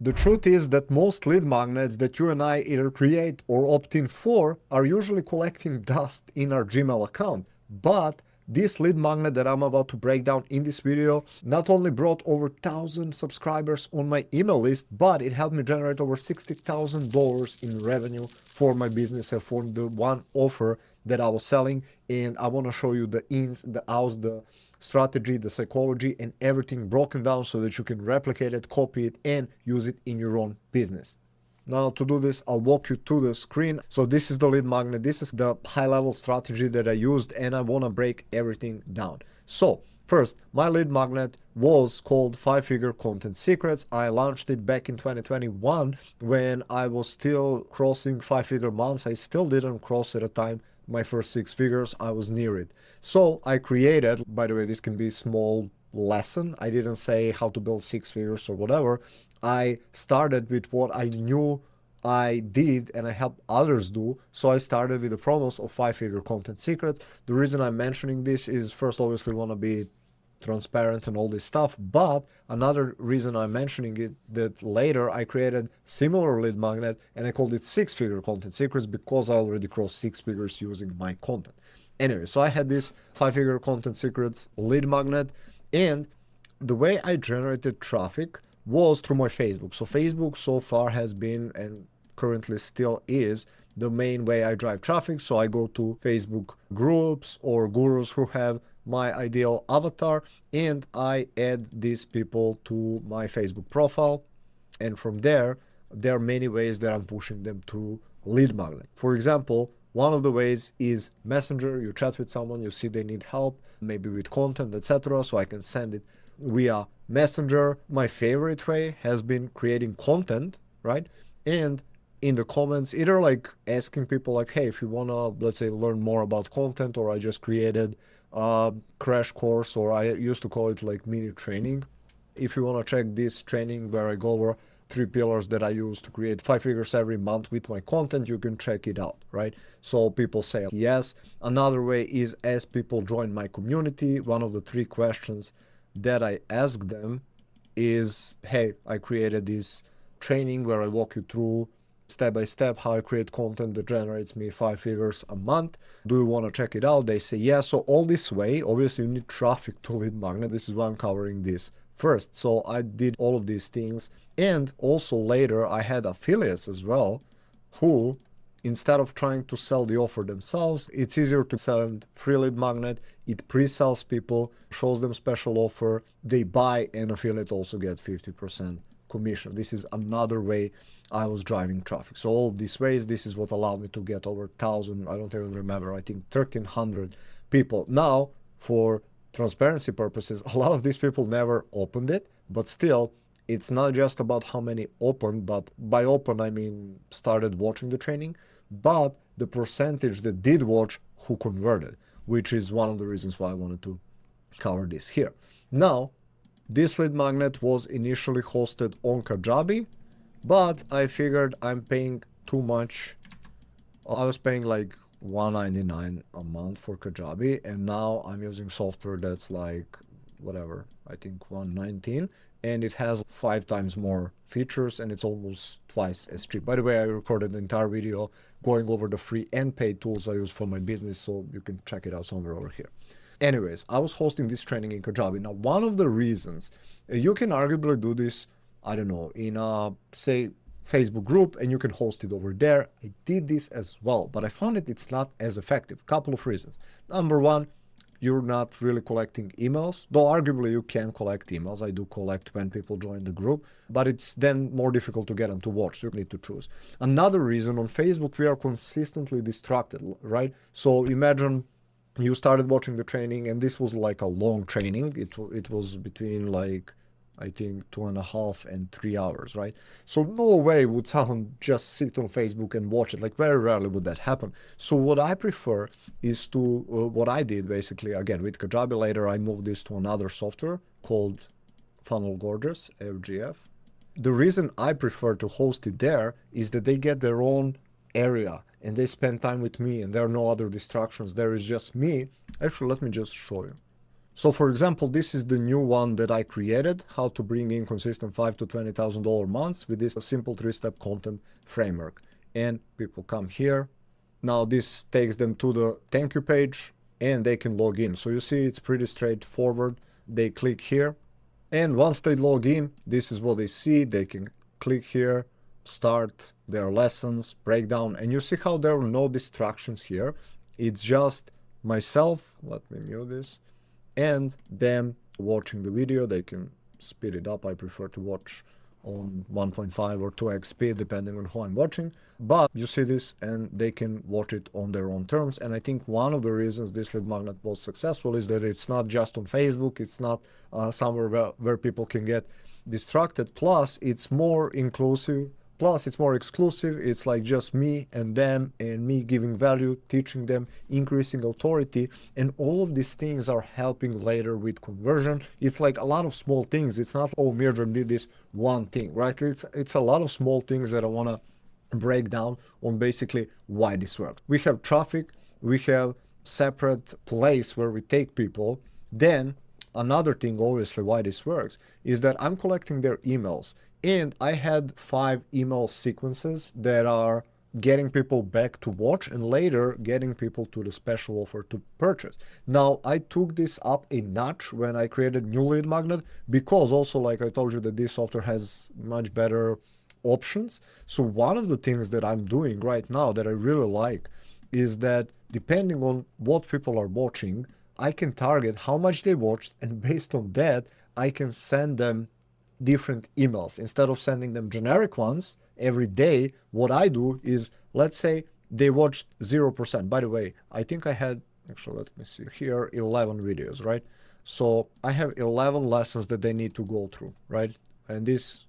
The truth is that most lead magnets that you and I either create or opt in for are usually collecting dust in our Gmail account. But this lead magnet that I'm about to break down in this video not only brought over 1,000 subscribers on my email list, but it helped me generate over $60,000 in revenue for my business and for the one offer that I was selling. And I want to show you the ins, the outs, the strategy, the psychology, and everything broken down so that you can replicate it, copy it, and use it in your own business. Now to do this, I'll walk you to the screen. So this is the lead magnet. This is the high-level strategy that I used, and I want to break everything down. So first, my lead magnet was called 5-Figure Content Secrets. I launched it back in 2021 when I was still crossing 5-figure months. I still didn't cross at a time my first 6 figures. I was near it. So I created, by the way, this can be a small lesson. I didn't say how to build 6 figures or whatever. I started with what I knew I did and I helped others do. So I started with the promos of 5-Figure Content Secrets. The reason I'm mentioning this is first, obviously, want to be transparent and all this stuff, but another reason I'm mentioning it, that later I created similar lead magnet and I called it 6-Figure Content Secrets because I already crossed 6 figures using my content. Anyway, so I had this 5-Figure Content Secrets lead magnet, and the way I generated traffic was through my Facebook. So Facebook so far has been, and currently still is, the main way I drive traffic. So I go to Facebook groups or gurus who have my ideal avatar, and I add these people to my Facebook profile. And from there are many ways that I'm pushing them to lead magnet. For example, one of the ways is Messenger. You chat with someone, you see they need help, maybe with content, etc. So I can send it via Messenger. My favorite way has been creating content, right? And in the comments, either like asking people like, hey, if you want to, let's say, learn more about content, or I just created a crash course, or I used to call it like mini training. If you want to check this training where I go over 3 pillars that I use to create 5 figures every month with my content, you can check it out, right? So people say yes. Another way is as people join my community, one of the 3 questions that I ask them is, hey, I created this training where I walk you through step by step how I create content that generates me 5 figures a month. Do you want to check it out? They say yes. So all this way, obviously you need traffic to lead magnet. This is why I'm covering this first. So I did all of these things, and also later I had affiliates as well who, instead of trying to sell the offer themselves, it's easier to send free lead magnet. It pre-sells people, shows them special offer, they buy, and affiliate also get 50% commission. This is another way I was driving traffic. So all of these ways, this is what allowed me to get over 1,000, I don't even remember, I think 1,300 people. Now, for transparency purposes, a lot of these people never opened it, but still, it's not just about how many opened, but by open, I mean started watching the training, but the percentage that did watch who converted, which is one of the reasons why I wanted to cover this here. Now, this lead magnet was initially hosted on Kajabi, but I figured I'm paying too much. I was paying like $199 a month for Kajabi, and now I'm using software that's like whatever, I think $119, and it has 5 times more features, and it's almost twice as cheap. By the way, I recorded the entire video going over the free and paid tools I use for my business, so you can check it out somewhere over here. Anyways, I was hosting this training in Kajabi. Now, one of the reasons you can arguably do this, I don't know, in a, say, Facebook group, and you can host it over there. I did this as well, but I found it's not as effective. Couple of reasons. Number one, you're not really collecting emails, though arguably you can collect emails. I do collect when people join the group, but it's then more difficult to get them to watch, so you need to choose. Another reason, on Facebook, we are consistently distracted, right? So imagine you started watching the training, and this was like a long training. It was between like, I think 2.5 and 3 hours, right? So no way would someone just sit on Facebook and watch it. Like very rarely would that happen. So what I prefer is to, what I did basically, again, with Kajabi later, I moved this to another software called Funnel Gorgeous, FGF. The reason I prefer to host it there is that they get their own area and they spend time with me, and there are no other distractions. There is just me. Actually, let me just show you. So for example, this is the new one that I created, how to bring in consistent $5,000 to $20,000 months with this simple 3-step content framework. And people come here. Now this takes them to the thank you page and they can log in. So you see it's pretty straightforward. They click here. And once they log in, this is what they see. They can click here, start their lessons, breakdown, and you see how there are no distractions here. It's just myself, let me mute this, and them watching the video. They can speed it up. I prefer to watch on 1.5 or 2x speed depending on who I'm watching, but you see this and they can watch it on their own terms. And I think one of the reasons this lead magnet was successful is that it's not just on Facebook, it's not somewhere where people can get distracted, plus it's more inclusive, plus it's more exclusive. It's like just me and them and me giving value, teaching them, increasing authority, and all of these things are helping later with conversion. It's like a lot of small things. It's not, oh, Miodrag did this one thing, right? It's a lot of small things that I want to break down on basically why this works. We have traffic, we have separate place where we take people. Then another thing, obviously, why this works is that I'm collecting their emails. And I had 5 email sequences that are getting people back to watch and later getting people to the special offer to purchase. Now, I took this up a notch when I created new lead magnet because also, like I told you, that this software has much better options. So one of the things that I'm doing right now that I really like is that depending on what people are watching, I can target how much they watched, and based on that, I can send them different emails. Instead of sending them generic ones every day, what I do is, let's say they watched 0%. By the way, I think I had, actually, let me see here, 11 videos, right? So I have 11 lessons that they need to go through, right? And this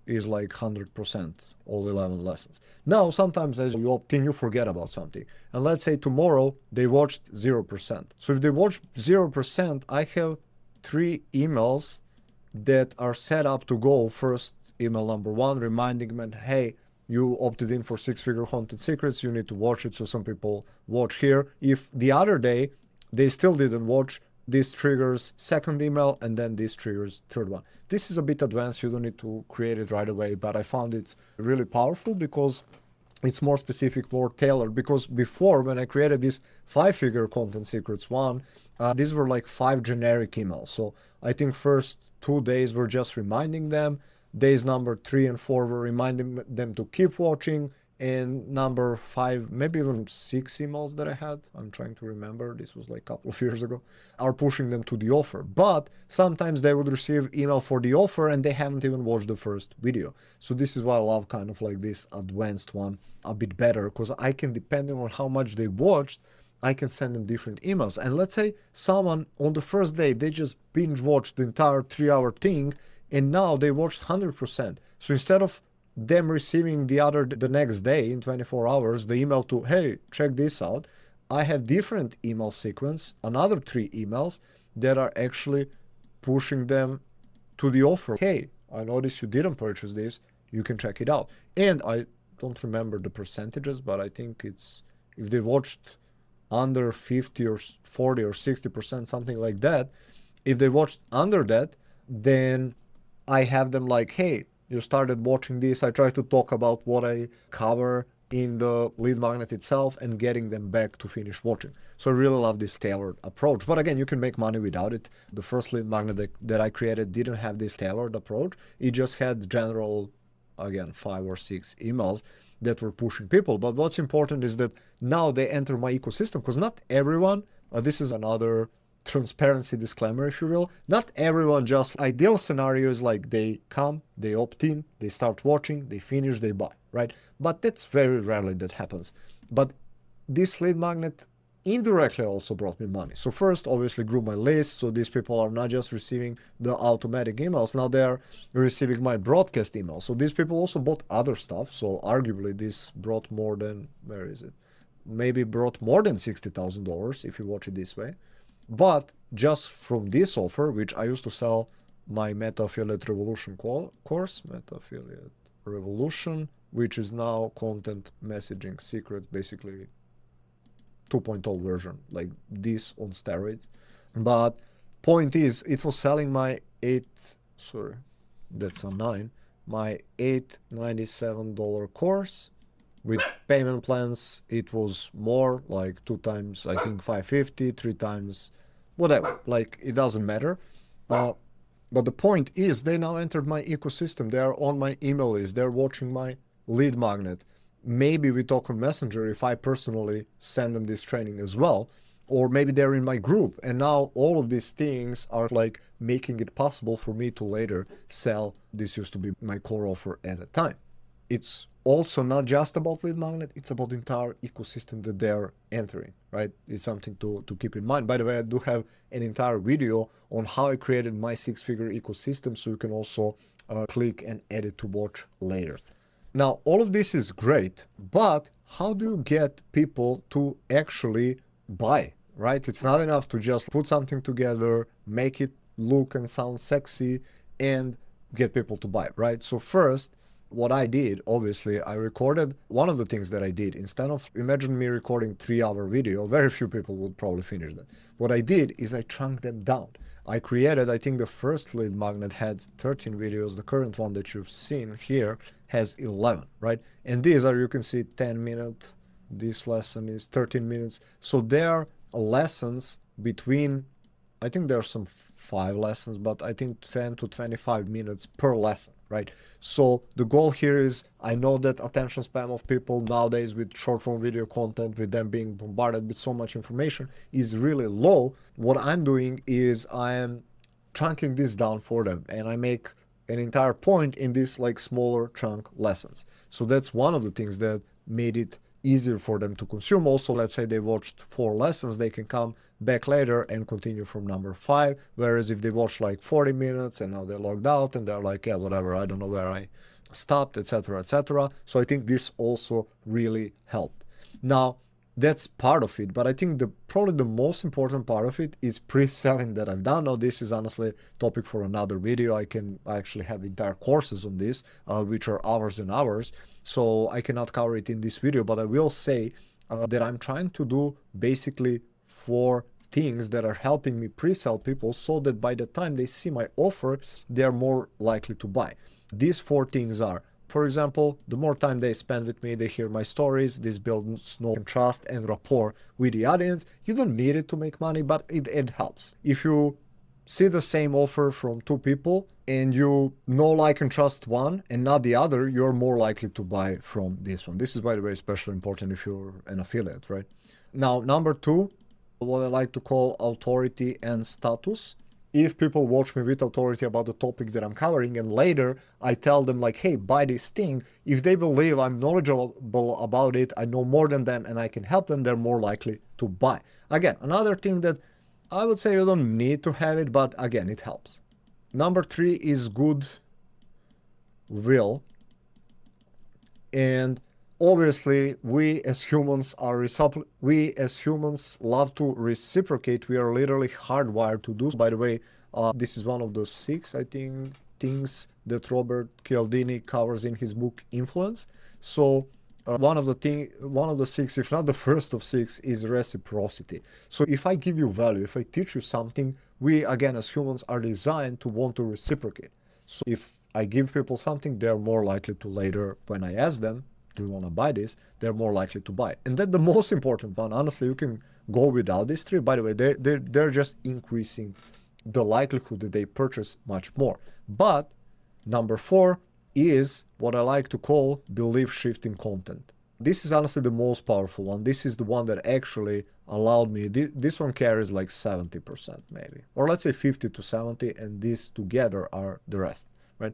is like 100%, all 11 lessons. Now, sometimes as you opt in, you forget about something. And let's say tomorrow they watched 0%. So if they watched 0%, I have 3 emails that are set up to go. First, email number 1, reminding them, hey, you opted in for 6-figure haunted secrets, you need to watch it. So some people watch here. If the other day they still didn't watch, this triggers second email, and then this triggers third one. This is a bit advanced, you don't need to create it right away, but I found it's really powerful because it's more specific, more tailored. Because before, when I created this 5-figure content secrets one, these were like 5 generic emails. So I think first 2 days were just reminding them. Days number 3 and 4 were reminding them to keep watching. And number 5, maybe even 6 emails that I had, I'm trying to remember, this was like a couple of years ago, are pushing them to the offer. But sometimes they would receive email for the offer and they haven't even watched the first video. So this is why I love kind of like this advanced one a bit better, because I can, depending on how much they watched, I can send them different emails. And let's say someone on the first day, they just binge watched the entire 3-hour thing, and now they watched 100%. So instead of them receiving the next day in 24 hours, the email to, hey, check this out, I have different email sequence, another 3 emails that are actually pushing them to the offer. Hey, I noticed you didn't purchase this, you can check it out. And I don't remember the percentages, but I think it's, if they watched under 50 or 40 or 60%, something like that, if they watched under that, then I have them like, hey, you started watching this. I try to talk about what I cover in the lead magnet itself and getting them back to finish watching. So I really love this tailored approach. But again, you can make money without it. The first lead magnet that I created didn't have this tailored approach. It just had general, again, 5 or 6 emails that were pushing people. But what's important is that now they enter my ecosystem, because not everyone, this is another transparency disclaimer, if you will, not everyone, just ideal scenario is like they come, they opt in, they start watching, they finish, they buy, right? But that's very rarely that happens. But this lead magnet indirectly also brought me money. So first, obviously, grew my list. So these people are not just receiving the automatic emails, now they're receiving my broadcast emails. So these people also bought other stuff. So arguably this brought more than, where is it? Maybe brought more than $60,000 if you watch it this way. But just from this offer, which I used to sell my Meta Affiliate Revolution course, Meta Affiliate Revolution, which is now content messaging secrets, basically 2.0 version, like this on steroids. But point is, it was selling my that's a 9, my $897 course. With payment plans, it was more, like 2 times, I think 550, 3 times, whatever, like it doesn't matter. But the point is, they now entered my ecosystem. They are on my email list. They're watching my lead magnet. Maybe we talk on Messenger if I personally send them this training as well, or maybe they're in my group. And now all of these things are like making it possible for me to later sell. This used to be my core offer at the time. It's also not just about lead magnet, it's about the entire ecosystem that they're entering, right? It's something to keep in mind. By the way, I do have an entire video on how I created my 6-figure ecosystem, so you can also click and add it to watch later. Now, all of this is great, but how do you get people to actually buy, right? It's not enough to just put something together, make it look and sound sexy, and get people to buy, right? So first, what I did, obviously, I recorded. One of the things that I did, instead of, imagine me recording 3-hour video, very few people would probably finish that. What I did is I chunked them down. I created, I think the first lead magnet had 13 videos. The current one that you've seen here has 11, right? And these are, you can see 10 minutes. This lesson is 13 minutes. So there are lessons between, I think there are some 5 lessons, but I think 10 to 25 minutes per lesson, right? So the goal here is, I know that attention span of people nowadays with short form video content, with them being bombarded with so much information, is really low. What I'm doing is I am chunking this down for them, and I make an entire point in these like smaller chunk lessons. So that's one of the things that made it easier for them to consume. Also, let's say they watched 4 lessons, they can come back later and continue from number 5. Whereas if they watch like 40 minutes and now they're logged out and they're like, yeah, whatever, I don't know where I stopped, etc., etc. So I think this also really helped. Now, that's part of it, but I think probably the most important part of it is pre-selling that I've done. Now, this is honestly a topic for another video. I actually have entire courses on this, which are hours and hours. So I cannot cover it in this video, but I will say that I'm trying to do basically 4 things that are helping me pre-sell people, so that by the time they see my offer, they're more likely to buy. These 4 things are, for example, the more time they spend with me, they hear my stories, this builds trust and rapport with the audience. You don't need it to make money, but it helps. If you see the same offer from 2 people and you know, like, and trust one and not the other, you're more likely to buy from this one. This is, by the way, especially important if you're an affiliate, right? Now, number 2, what I like to call authority and status. If people watch me with authority about the topic that I'm covering, and later I tell them like, hey, buy this thing, if they believe I'm knowledgeable about it, I know more than them and I can help them, they're more likely to buy. Again, another thing that I would say you don't need to have it, but again, it helps. Number 3 is good will. And obviously, we as humans love to reciprocate. We are literally hardwired to do so. By the way, this is one of the 6, I think, things that Robert Cialdini covers in his book Influence. So one of the 6, if not the first of 6, is reciprocity. So if I give you value, if I teach you something, we, again, as humans, are designed to want to reciprocate. So if I give people something, they're more likely to later, when I ask them, do you want to buy this, they're more likely to buy. And that's the most important one. Honestly, you can go without these 3. By the way, they're just increasing the likelihood that they purchase much more. But number 4 is what I like to call belief shifting content. This is honestly the most powerful one. This is the one that actually allowed me, this one carries like 70% maybe, or let's say 50 to 70, and these together are the rest, right?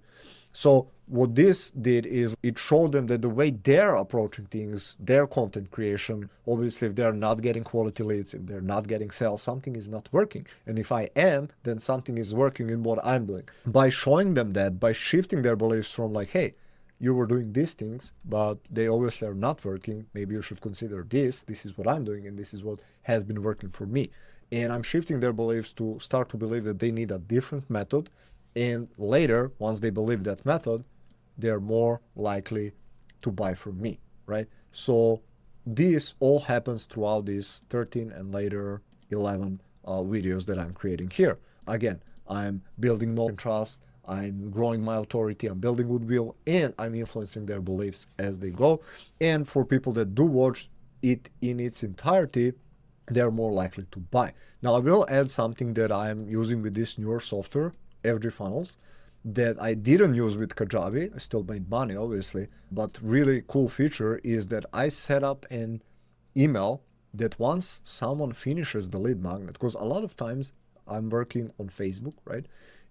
So what this did is it showed them that the way they're approaching things, their content creation, obviously if they're not getting quality leads, if they're not getting sales, something is not working. And if I am, then something is working in what I'm doing. By showing them that, by shifting their beliefs from like, hey, you were doing these things, but they obviously are not working. Maybe you should consider this. This is what I'm doing, and this is what has been working for me. And I'm shifting their beliefs to start to believe that they need a different method. And later, once they believe that method, they're more likely to buy from me, right? So this all happens throughout these 13 and later 11 videos that I'm creating here. again, I'm building knowledge and trust, I'm growing my authority, I'm building goodwill, and I'm influencing their beliefs as they go. And for people that do watch it in its entirety, they're more likely to buy. Now, I will add something that I'm using with this newer software, FG Funnels, that I didn't use with Kajabi. I still made money, obviously, but really cool feature is that I set up an email that once someone finishes the lead magnet, because a lot of times I'm working on Facebook, right?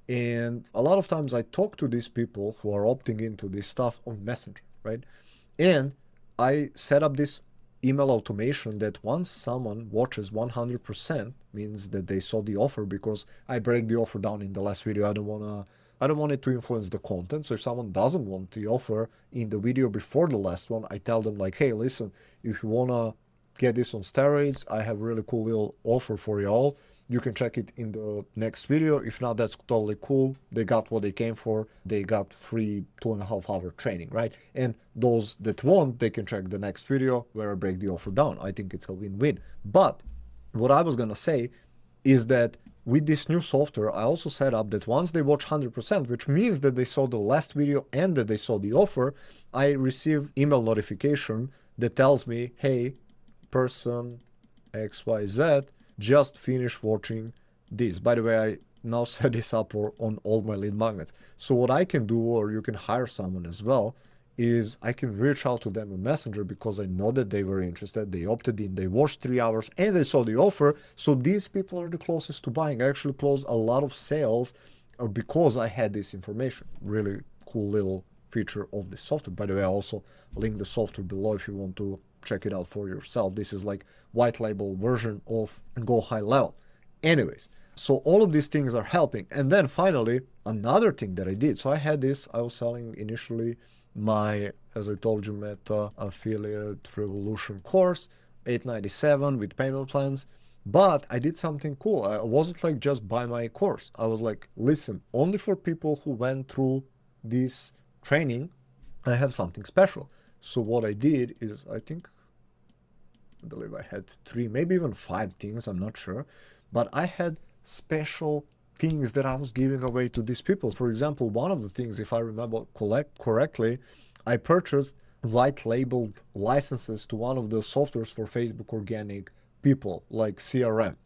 And a lot of times I talk to these people who are opting into this stuff on Messenger, right? And I set up this email automation that once someone watches 100% means that they saw the offer, because I break the offer down in the last video. I don't want it to influence the content. So if someone doesn't want the offer in the video before the last one, I tell them like, hey, listen, if you wanna get this on steroids, I have a really cool little offer for you all. You can check it in the next video. If not, that's totally cool. They got what they came for. They got free 2.5-hour training, right? And those that want, they can check the next video where I break the offer down. I think it's a win-win. But what I was gonna say is that with this new software, I also set up that once they watch 100%, which means that they saw the last video and that they saw the offer, I receive email notification that tells me, hey, person XYZ just finished watching this. By the way, I now set this up on all my lead magnets. So what I can do, or you can hire someone as well, is I can reach out to them on Messenger because I know that they were interested, they opted in, they watched 3 hours, and they saw the offer. So these people are the closest to buying. I actually closed a lot of sales because I had this information. Really cool little feature of this software. By the way, I also link the software below if you want to check it out for yourself. This is like white label version of Go High Level. Anyways, so all of these things are helping. And then finally, another thing that I did. So I had this, I was selling initially my, as I told you, Meta Affiliate Revolution course, $897 with payment plans. But I did something cool. I wasn't like just buy my course. I was like, listen, only for people who went through this training, I have something special. So what I did is, I believe I had 3, maybe even 5 things, I'm not sure. But I had special things that I was giving away to these people. For example, one of the things, if I remember correctly, I purchased white labeled licenses to one of the softwares for Facebook organic people, like CRM.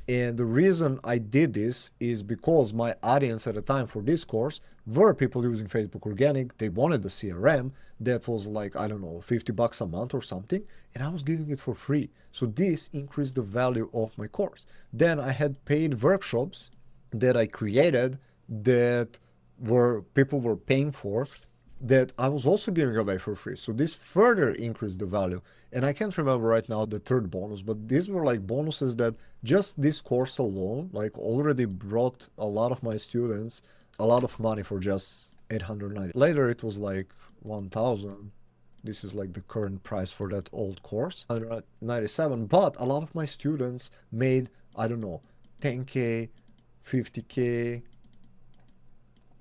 And the reason I did this is because my audience at the time for this course were people using Facebook Organic. They wanted the CRM that was like, I don't know, $50 a month or something, and I was giving it for free. So this increased the value of my course. Then I had paid workshops that I created that people were paying for, that I was also giving away for free. So this further increased the value. And I can't remember right now the third bonus, but these were like bonuses that just this course alone, like already brought a lot of my students a lot of money for just $890. Later it was like 1,000. This is like the current price for that old course, $197. But a lot of my students made, I don't know, 10K, 50K,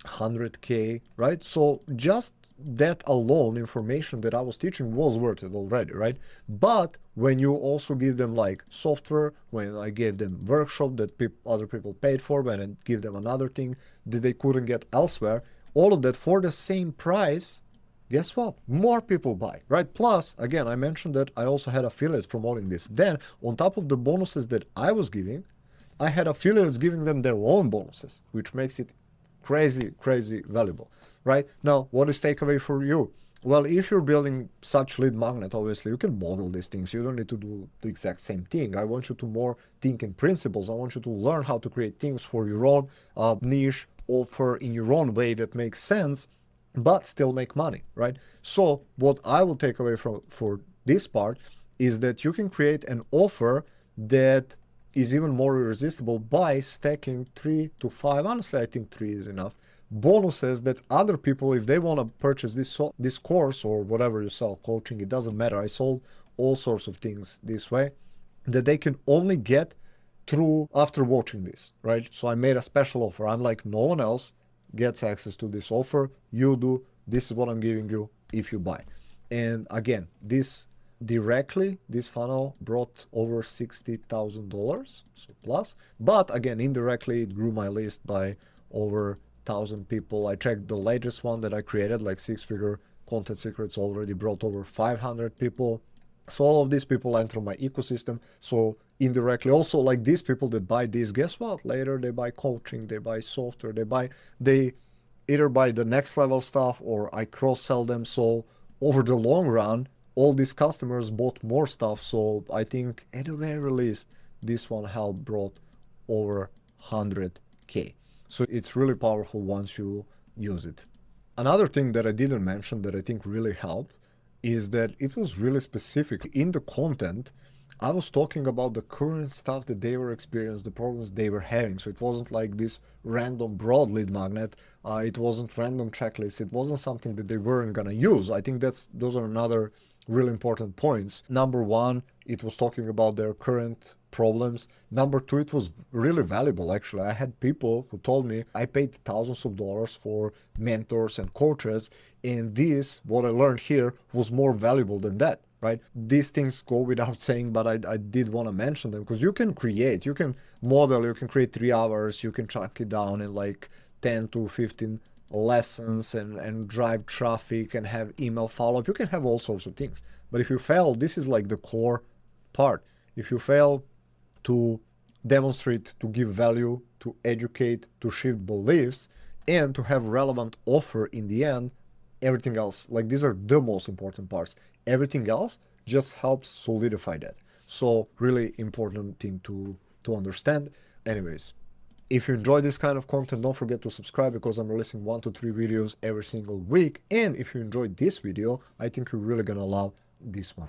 100K, right? So just that alone, information that I was teaching was worth it already, right? But when you also give them like software, when I gave them workshop that other people paid for, when I give them another thing that they couldn't get elsewhere, all of that for the same price, guess what? More people buy, right? Plus, again, I mentioned that I also had affiliates promoting this. Then, on top of the bonuses that I was giving, I had affiliates giving them their own bonuses, which makes it crazy valuable, right? Now, what is takeaway for you? Well, if you're building such lead magnet, obviously you can model these things. You don't need to do the exact same thing. I want you to more think in principles. I want you to learn how to create things for your own niche, offer in your own way that makes sense, but still make money, right? So what I will take away for this part is that you can create an offer that is even more irresistible by stacking 3 to 5, honestly I think 3 is enough, bonuses that other people, if they want to purchase this course or whatever you sell, coaching, it doesn't matter. I sold all sorts of things this way, that they can only get through after watching this, right? So I made a special offer. I'm like, no one else gets access to this offer. You do. This is what I'm giving you if you buy. And again, this directly this funnel brought over $60,000, so plus, but again, indirectly it grew my list by over 1,000 people. I checked the latest one that I created, like Six Figure Content Secrets, already brought over 500 people. So all of these people enter my ecosystem. So indirectly also, like these people that buy this, guess what? Later they buy coaching, they buy software, they either buy the next level stuff or I cross sell them. So over the long run, all these customers bought more stuff. So I think at the very least, this one helped brought over 100K. So it's really powerful once you use it. Another thing that I didn't mention that I think really helped is that it was really specific. In the content, I was talking about the current stuff that they were experiencing, the problems they were having. So it wasn't like this random broad lead magnet. It wasn't random checklists. It wasn't something that they weren't gonna use. I think those are another really important points. Number one, it was talking about their current problems. Number two, it was really valuable actually. I had people who told me I paid thousands of dollars for mentors and coaches, and this, what I learned here, was more valuable than that, right? These things go without saying, but I did want to mention them because you can create, you can model, you can create 3 hours, you can chunk it down in like 10 to 15 lessons and drive traffic and have email follow-up. You can have all sorts of things. But if you fail, this is like the core part. If you fail to demonstrate, to give value, to educate, to shift beliefs, and to have relevant offer in the end, everything else, like these are the most important parts. Everything else just helps solidify that. So really important thing to understand. Anyways, if you enjoy this kind of content, don't forget to subscribe because I'm releasing 1 to 3 videos every single week. And if you enjoyed this video, I think you're really gonna love this one.